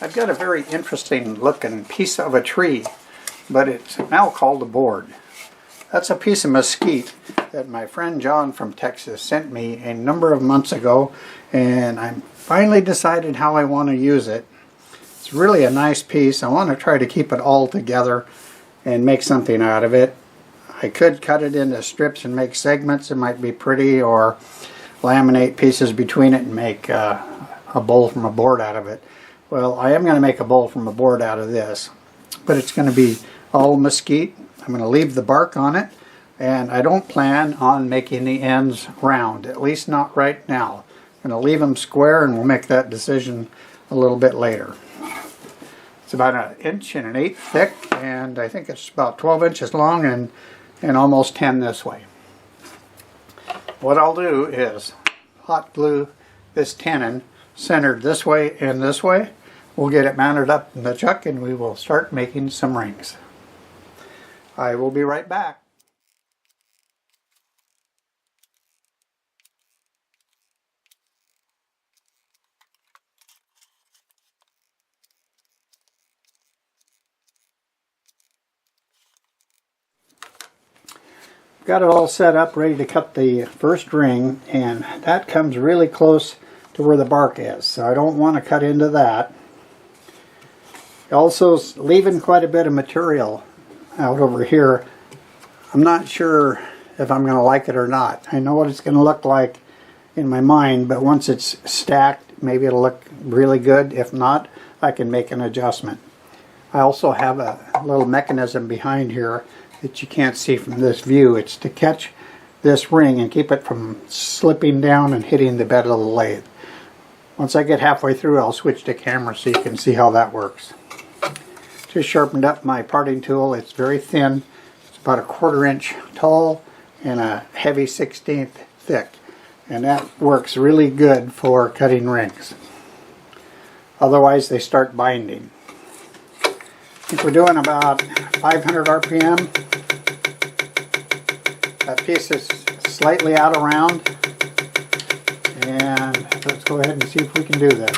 I've got a very interesting looking piece of a tree, but it's now called a board. That's a piece of mesquite that my friend John from Texas sent me a number of months ago, and I finally decided how I want to use it. It's really a nice piece. I want to try to keep it all together and make something out of it. I could cut it into strips and make segments. It might be pretty, or laminate pieces between it and make a bowl from a board out of it. Well, I am going to make a bowl from a board out of this, but it's going to be all mesquite. I'm going to leave the bark on it, and I don't plan on making the ends round, at least not right now. I'm going to leave them square, and we'll make that decision a little bit later. It's about 1 1/8 inches thick, and I think it's about 12 inches long and almost 10 this way. What I'll do is hot glue this tenon centered this way and this way. We'll get it mounted up in the chuck and we will start making some rings. I will be right back. Got it all set up, ready to cut the first ring, and that comes really close to where the bark is, so I don't want to cut into that. Also leaving quite a bit of material out over here. I'm not sure if I'm going to like it or not. I know what it's going to look like in my mind, but once it's stacked, maybe it'll look really good. If not, I can make an adjustment. I also have a little mechanism behind here that you can't see from this view. It's to catch this ring and keep it from slipping down and hitting the bed of the lathe. Once I get halfway through, I'll switch to camera so you can see how that works. Just sharpened up my parting tool. It's very thin. It's about 1/4 inch tall and a heavy 1/16 thick. And that works really good for cutting rings. Otherwise, they start binding. I think we're doing about 500 RPM. That piece is slightly out of round. And let's go ahead and see if we can do this.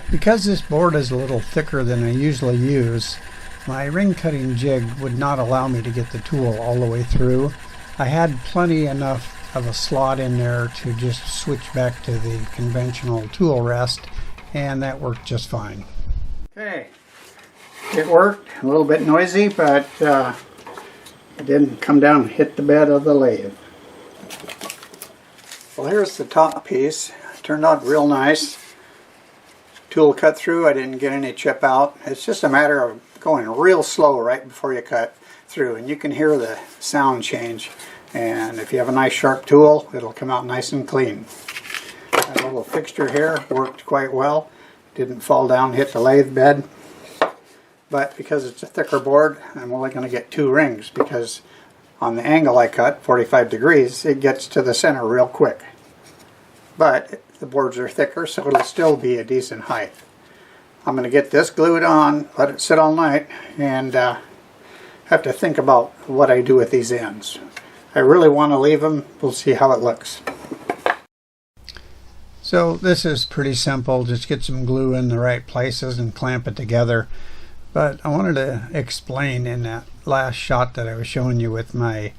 Because this board is a little thicker than I usually use, my ring cutting jig would not allow me to get the tool all the way through. I had plenty enough of a slot in there to just switch back to the conventional tool rest, and that worked just fine. Okay, it worked. A little bit noisy, but it didn't come down and hit the bed of the lathe. Well, here's the top piece. It turned out real nice. Tool cut through. I didn't get any chip out. It's just a matter of going real slow right before you cut through, and you can hear the sound change. And if you have a nice sharp tool, it'll come out nice and clean. That little fixture here worked quite well. Didn't fall down, hit the lathe bed. But because it's a thicker board, I'm only going to get 2 rings, because on the angle I cut, 45 degrees, it gets to the center real quick. But the boards are thicker, so it'll still be a decent height. I'm going to get this glued on, let it sit all night, and have to think about what I do with these ends. I really want to leave them. We'll see how it looks. So this is pretty simple. Just get some glue in the right places and clamp it together. But I wanted to explain in that last shot that I was showing you with my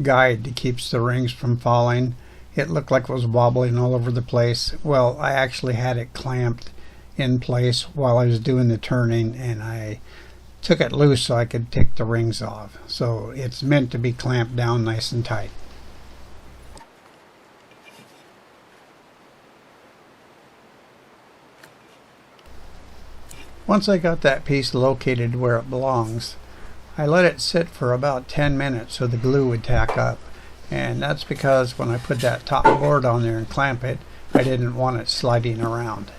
guide that keeps the rings from falling. It looked like it was wobbling all over the place. Well, I actually had it clamped in place while I was doing the turning, and I took it loose so I could take the rings off. So it's meant to be clamped down nice and tight. Once I got that piece located where it belongs, I let it sit for about 10 minutes so the glue would tack up. And that's because when I put that top board on there and clamp it, I didn't want it sliding around.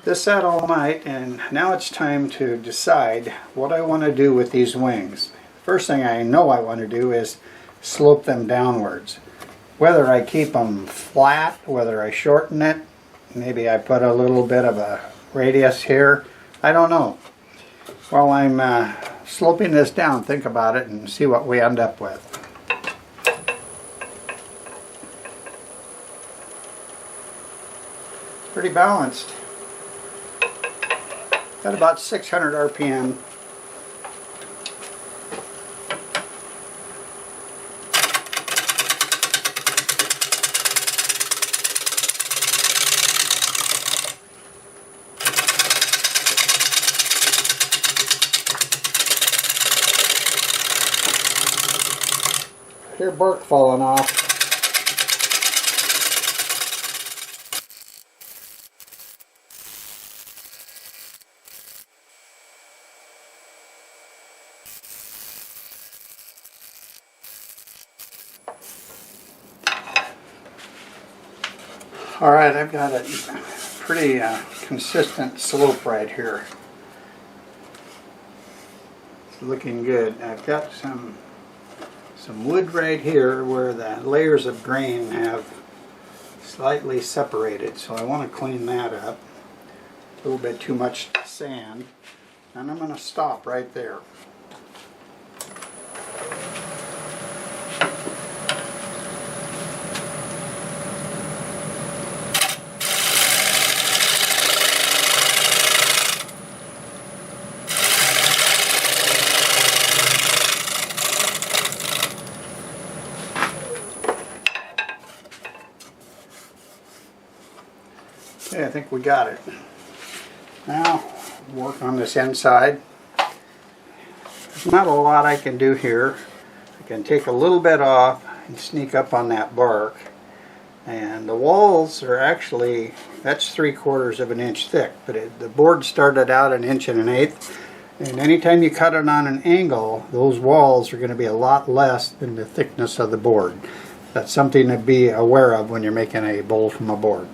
This sat all night, and now it's time to decide what I want to do with these wings. First thing I know I want to do is slope them downwards. Whether I keep them flat, whether I shorten it, maybe I put a little bit of a radius here, I don't know. While I'm sloping this down, think about it and see what we end up with. Pretty balanced. Got about 600 RPM. Hear bark falling off. All right, I've got a pretty consistent slope right here. It's looking good. I've got some wood right here where the layers of grain have slightly separated, so I want to clean that up. A little bit too much sand, and I'm going to stop right there. Okay, I think we got it. Now, work on this inside. There's not a lot I can do here. I can take a little bit off and sneak up on that bark. And the walls are actually, that's 3/4 of an inch thick, but the board started out 1 1/8 inches. And anytime you cut it on an angle, those walls are going to be a lot less than the thickness of the board. That's something to be aware of when you're making a bowl from a board.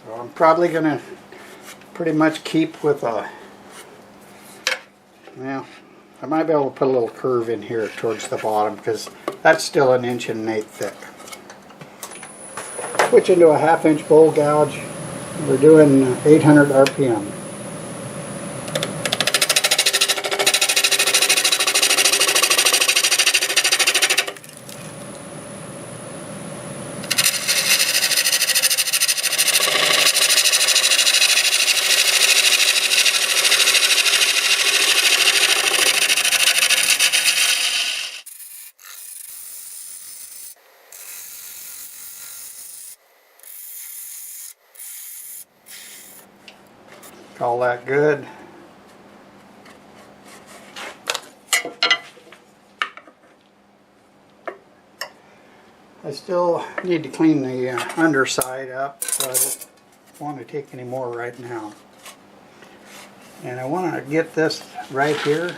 So I'm probably going to pretty much keep with a, well, I might be able to put a little curve in here towards the bottom because that's still 1 1/8 inches thick. Switch into a 1/2 inch bowl gouge. We're doing 800 RPM. Call that good. I still need to clean the underside up, so I don't want to take any more right now. And I want to get this right here.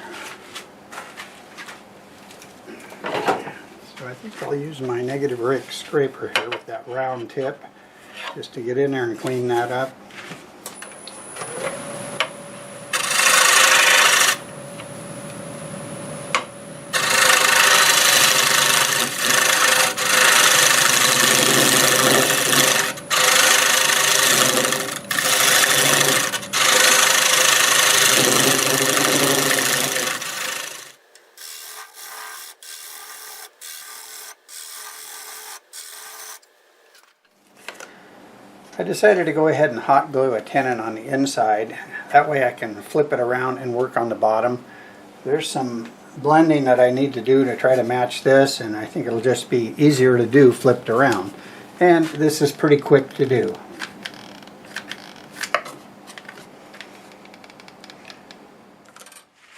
So I think I'll use my negative rake scraper here with that round tip just to get in there and clean that up. I decided to go ahead and hot glue a tenon on the inside. That way I can flip it around and work on the bottom. There's some blending that I need to do to try to match this, and I think it'll just be easier to do flipped around. And this is pretty quick to do.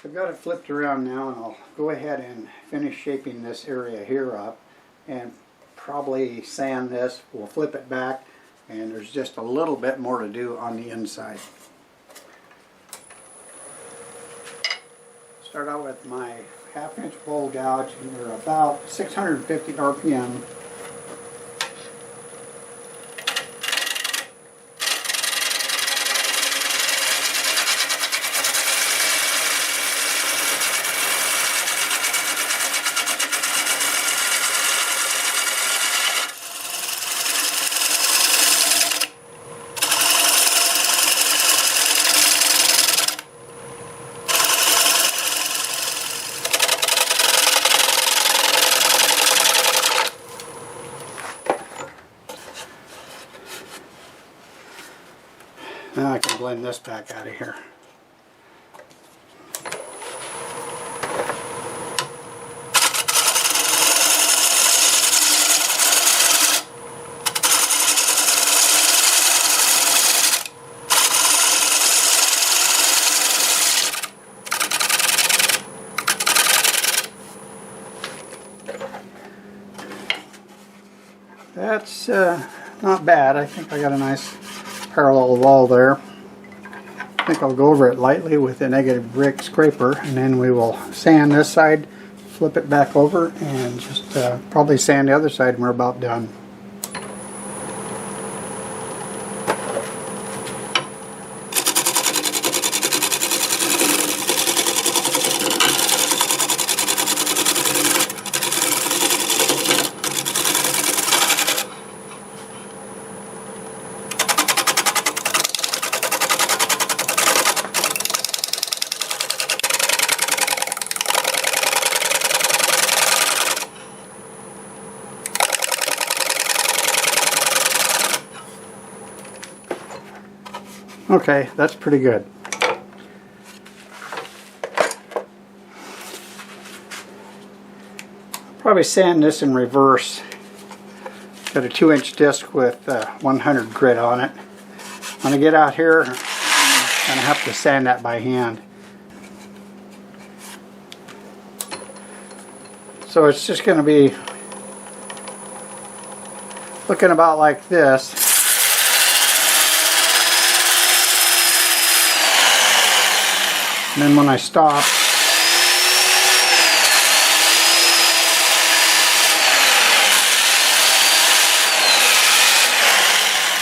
I've got it flipped around now, and I'll go ahead and finish shaping this area here up and probably sand this. We'll flip it back, and there's just a little bit more to do on the inside. Start out with my 1/2 inch bowl gouge, and they're about 650 RPM. Now I can blend this back out of here. That's not bad. I think I got a nice parallel wall there. I think I'll go over it lightly with a negative brick scraper, and then we will sand this side, flip it back over, and just probably sand the other side and we're about done. Okay, that's pretty good. Probably sand this in reverse. Got a 2-inch disc with 100 grit on it. When I get out here, I'm going to have to sand that by hand. So it's just going to be looking about like this. And then when I stop,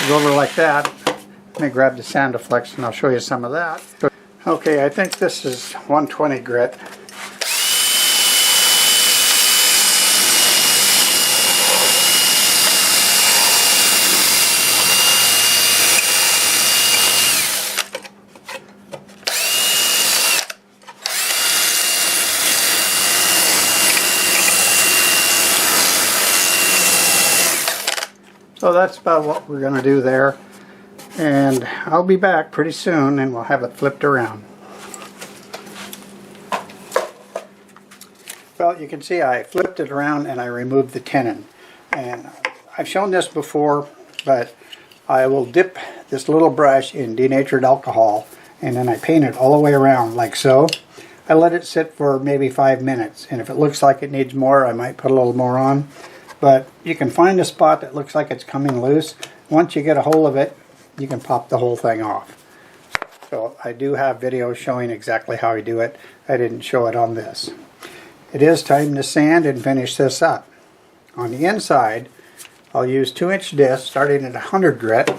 go over like that. Let me grab the Sandiflex and I'll show you some of that. Okay, I think this is 120 grit. So that's about what we're going to do there, and I'll be back pretty soon and we'll have it flipped around. Well, you can see I flipped it around and I removed the tenon, and I've shown this before, but I will dip this little brush in denatured alcohol and then I paint it all the way around like so. I let it sit for maybe 5 minutes, and if it looks like it needs more I might put a little more on. But you can find a spot that looks like it's coming loose. Once you get a hold of it, you can pop the whole thing off. So I do have videos showing exactly how I do it. I didn't show it on this. It is time to sand and finish this up. On the inside, I'll use 2-inch discs starting at 100 grit,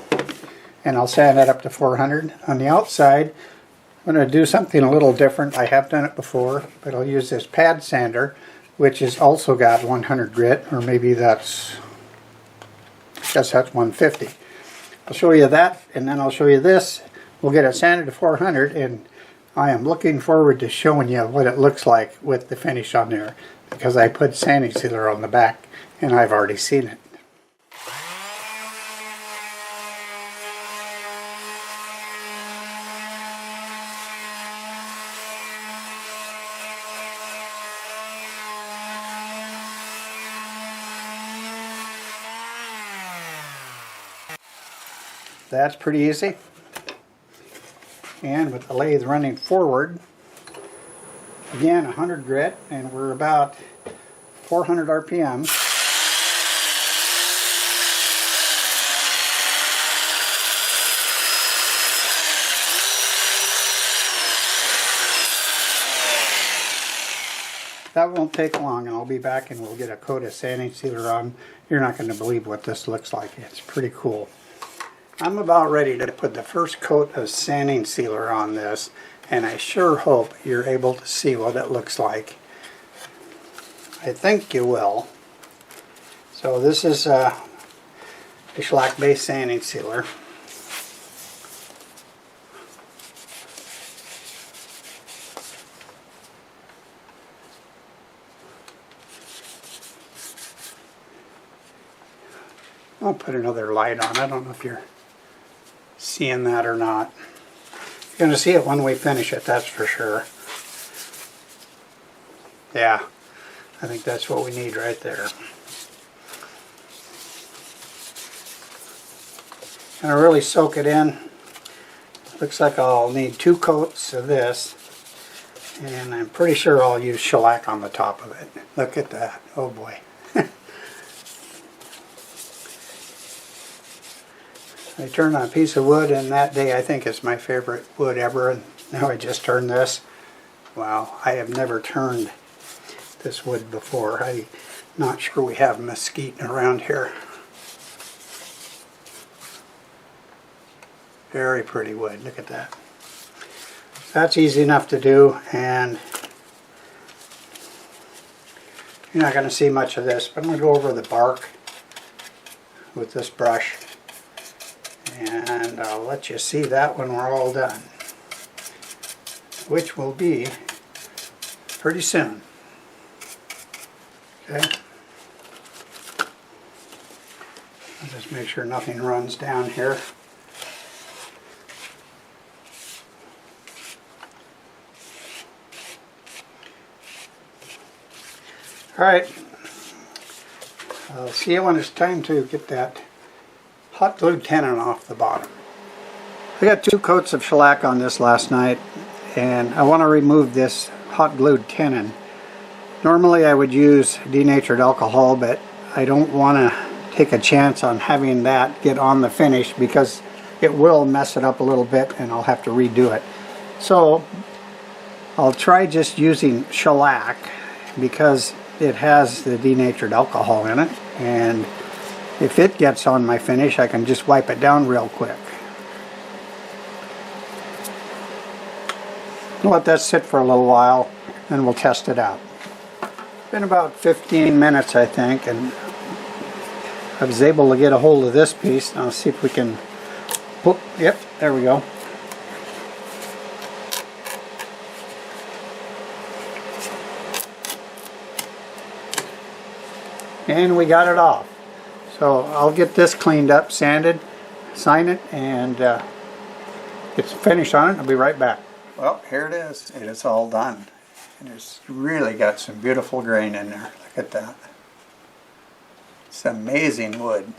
and I'll sand that up to 400. On the outside, I'm going to do something a little different. I have done it before, but I'll use this pad sander, which has also got 100 grit, or maybe that's, I guess that's 150. I'll show you that, and then I'll show you this. We'll get it sanded to 400, and I am looking forward to showing you what it looks like with the finish on there, because I put sanding sealer on the back, and I've already seen it. That's pretty easy, and with the lathe running forward, again 100 grit, and we're about 400 RPM. That won't take long, and I'll be back and we'll get a coat of sanding sealer on. You're not going to believe what this looks like. It's pretty cool. I'm about ready to put the first coat of sanding sealer on this, and I sure hope you're able to see what it looks like. I think you will. So this is a shellac based sanding sealer. I'll put another light on. I don't know if you're seeing that or not. You're going to see it when we finish it, that's for sure. Yeah, I think that's what we need right there. Gonna really soak it in. Looks like I'll need 2 coats of this, and I'm pretty sure I'll use shellac on the top of it. Look at that. Oh boy. I turned on a piece of wood, and that day I think it's my favorite wood ever, and now I just turned this. Wow, I have never turned this wood before. I'm not sure we have mesquite around here. Very pretty wood, look at that. That's easy enough to do, and you're not going to see much of this, but I'm going to go over the bark with this brush, and I'll let you see that when we're all done, which will be pretty soon. Okay. I'll just make sure nothing runs down here. Alright, I'll see you when it's time to get that hot glued tenon off the bottom. I got 2 coats of shellac on this last night, and I want to remove this hot glued tenon. Normally I would use denatured alcohol, but I don't want to take a chance on having that get on the finish because it will mess it up a little bit and I'll have to redo it. So I'll try just using shellac because it has the denatured alcohol in it, and if it gets on my finish I can just wipe it down real quick. I'll let that sit for a little while and we'll test it out. It's been about 15 minutes I think, and I was able to get a hold of this piece. Now see if we can, oh, yep, there we go. And we got it off. So I'll get this cleaned up, sanded, sign it, and get some finish on it. I'll be right back. Well, here it is. It is all done. And it's really got some beautiful grain in there. Look at that. It's amazing wood.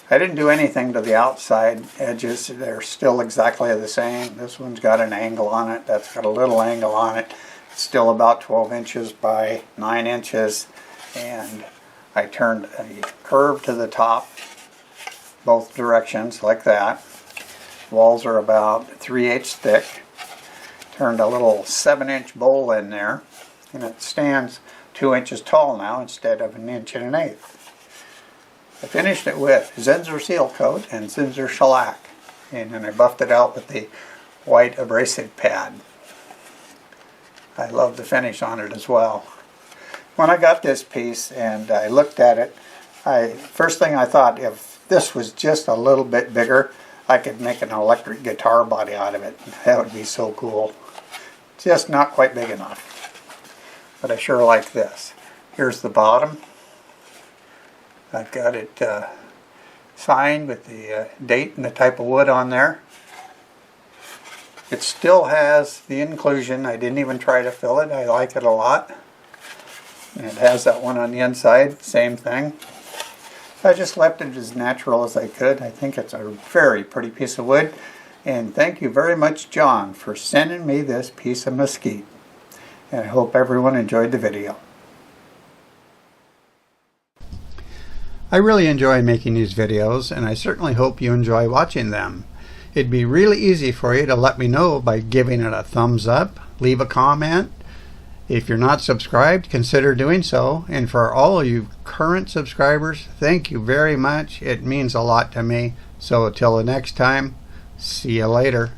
I didn't do anything to the outside edges. They're still exactly the same. This one's got an angle on it. That's got a little angle on it. Still about 12 inches by 9 inches, and I turned a curve to the top both directions like that. Walls are about 3/8 thick. Turned a little 7-inch bowl in there, and it stands 2 inches tall now instead of 1 1/8 inches. I finished it with Zinsser seal coat and Zinsser shellac, and then I buffed it out with the white abrasive pad. I love the finish on it as well. When I got this piece and I looked at it, first thing I thought, if this was just a little bit bigger, I could make an electric guitar body out of it. That would be so cool. Just not quite big enough. But I sure like this. Here's the bottom. I've got it signed with the date and the type of wood on there. It still has the inclusion. I didn't even try to fill it. I like it a lot. And it has that one on the inside, same thing. I just left it as natural as I could. I think it's a very pretty piece of wood. And thank you very much, John, for sending me this piece of mesquite. And I hope everyone enjoyed the video. I really enjoy making these videos, and I certainly hope you enjoy watching them. It'd be really easy for you to let me know by giving it a thumbs up, leave a comment. If you're not subscribed, consider doing so. And for all of you current subscribers, thank you very much. It means a lot to me. So until the next time, see you later.